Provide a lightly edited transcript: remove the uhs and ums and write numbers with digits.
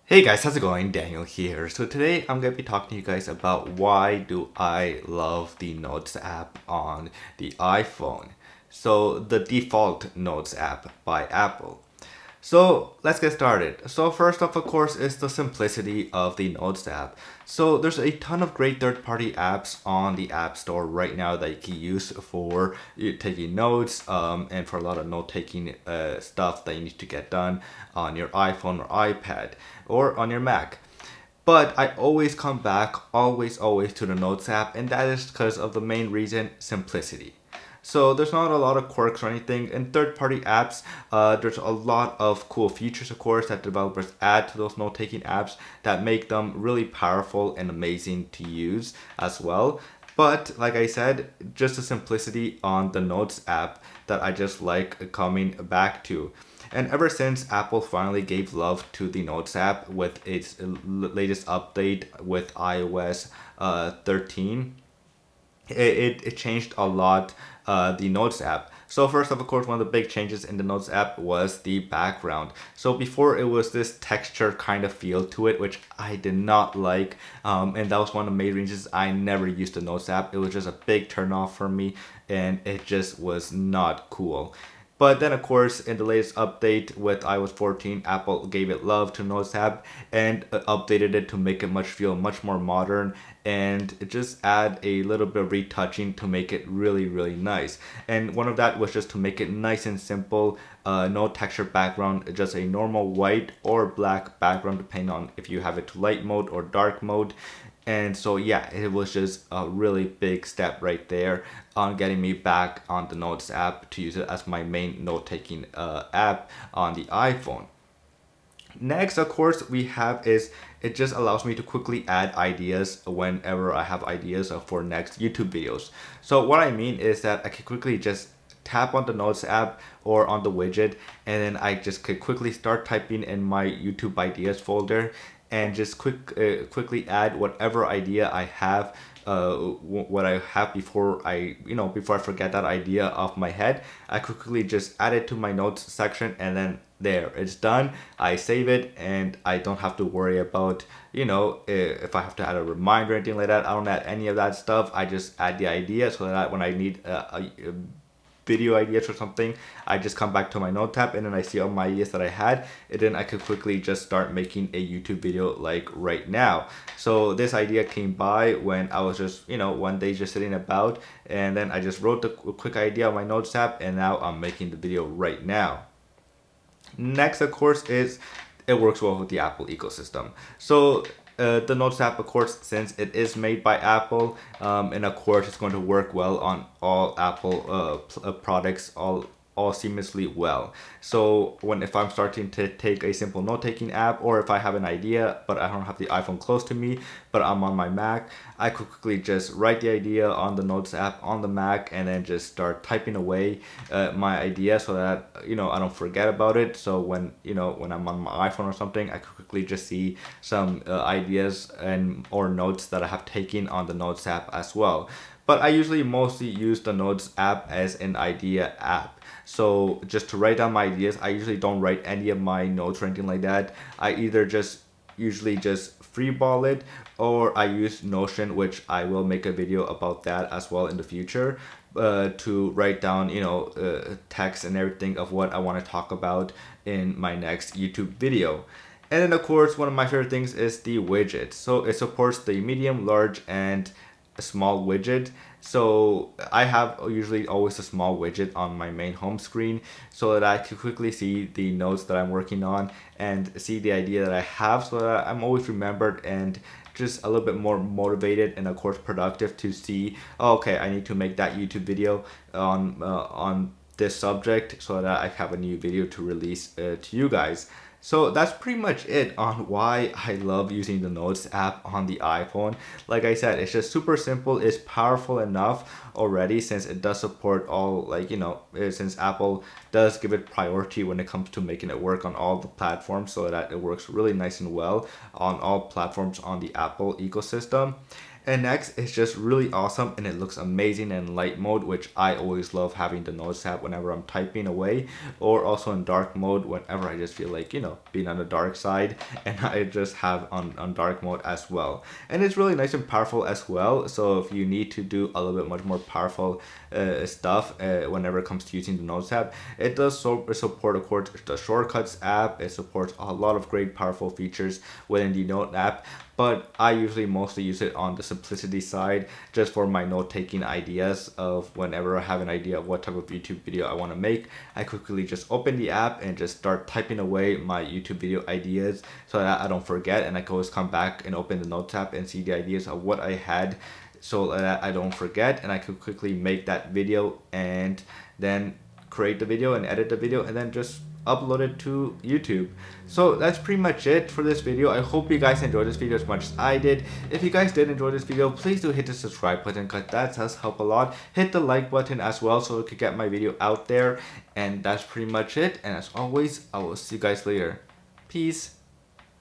Hey guys, how's it going? Daniel here. So today I'm going to be talking to you guys about why do I love the Notes app on the iPhone. So the default Notes app by Apple. So let's get started. So first off, of course, is the simplicity of the Notes app. So there's a ton of great third-party apps on the App Store right now that you can use for taking notes and for a lot of note-taking stuff that you need to get done on your iPhone or iPad or on your Mac. But I always come back, always to the Notes app, and that is because of the main reason, simplicity. So there's not a lot of quirks or anything. In third-party apps, there's a lot of cool features, of course, that developers add to those note-taking apps that make them really powerful and amazing to use as well. But like I said, just the simplicity on the Notes app that I just like coming back to. And ever since Apple finally gave love to the Notes app with its latest update with iOS 13, it changed a lot the Notes app. So first of course, one of the big changes in the Notes app was the background. So before it was this texture kind of feel to it, which I did not like, and that was one of the main reasons I never used the Notes app. It was just a big turnoff for me, and it just was not cool. But then, of course, in the latest update with iOS 14, Apple gave it love to Notes app and updated it to make it feel much more modern and just add a little bit of retouching to make it really nice. And one of that was just to make it nice and simple, no texture background, just a normal white or black background depending on if you have it to light mode or dark mode. And so yeah, it was just a really big step right there on getting me back on the Notes app to use it as my main note-taking app on the iPhone. Next, of course, we have is it just allows me to quickly add ideas whenever I have ideas for next YouTube videos. So what I mean is that I can quickly just tap on the Notes app or on the widget, and then I just could quickly start typing in my YouTube ideas folder and just quickly add whatever idea I have, what I have before I forget that idea off my head. I quickly just add it to my notes section, and then there, it's done. I save it, and I don't have to worry about if I have to add a reminder or anything like that. I don't add any of that stuff. I just add the idea so that when I need a video ideas or something, I just come back to my note tab, and then I see all my ideas that I had, and then I could quickly just start making a YouTube video like right now. So this idea came by when I was just one day just sitting about, and then I just wrote the quick idea on my notes tab, and now I'm making the video right now. Next, of course, is it works well with the Apple ecosystem. So the Notes app, of course, since it is made by Apple, and of course it's going to work well on all Apple products, all seamlessly well. So if I'm starting to take a simple note-taking app, or if I have an idea but I don't have the iPhone close to me, but I'm on my Mac, I could quickly just write the idea on the Notes app on the Mac, and then just start typing away my idea so that I don't forget about it. So when I'm on my iPhone or something, I could quickly just see some ideas and or notes that I have taken on the Notes app as well. But I usually mostly use the Notes app as an idea app. So just to write down my ideas, I usually don't write any of my notes or anything like that. I either usually just freeball it, or I use Notion, which I will make a video about that as well in the future, to write down text and everything of what I want to talk about in my next YouTube video. And then of course, one of my favorite things is the widget. So it supports the medium, large, and a small widget. So I have usually always a small widget on my main home screen so that I can quickly see the notes that I'm working on and see the idea that I have, so that I'm always remembered and just a little bit more motivated and of course productive to see, oh, okay, I need to make that YouTube video on this subject so that I have a new video to release to you guys. So that's pretty much it on why I love using the Notes app on the iPhone. Like I said, it's just super simple. It's powerful enough already, since it does support all, since Apple does give it priority when it comes to making it work on all the platforms, so that it works really nice and well on all platforms on the Apple ecosystem. And next, it's just really awesome and it looks amazing in light mode, which I always love having the Notes app whenever I'm typing away, or also in dark mode whenever I just feel like, being on the dark side, and I just have on dark mode as well. And it's really nice and powerful as well. So if you need to do a little bit much more powerful stuff whenever it comes to using the Notes app, it does support, of course, the Shortcuts app. It supports a lot of great powerful features within the Note app, but I usually mostly use it on the simplicity side, just for my note-taking ideas of whenever I have an idea of what type of YouTube video I want to make. I quickly just open the app and just start typing away my YouTube video ideas so that I don't forget, and I can always come back and open the Notes app and see the ideas of what I had, so that I don't forget, and I could quickly make that video and then create the video and edit the video and then just upload it to YouTube. So that's pretty much it for this video. I hope you guys enjoyed this video as much as I did. If you guys did enjoy this video, please do hit the subscribe button because that does help a lot. Hit the like button as well so it could get my video out there. And that's pretty much it. And as always, I will see you guys later. Peace.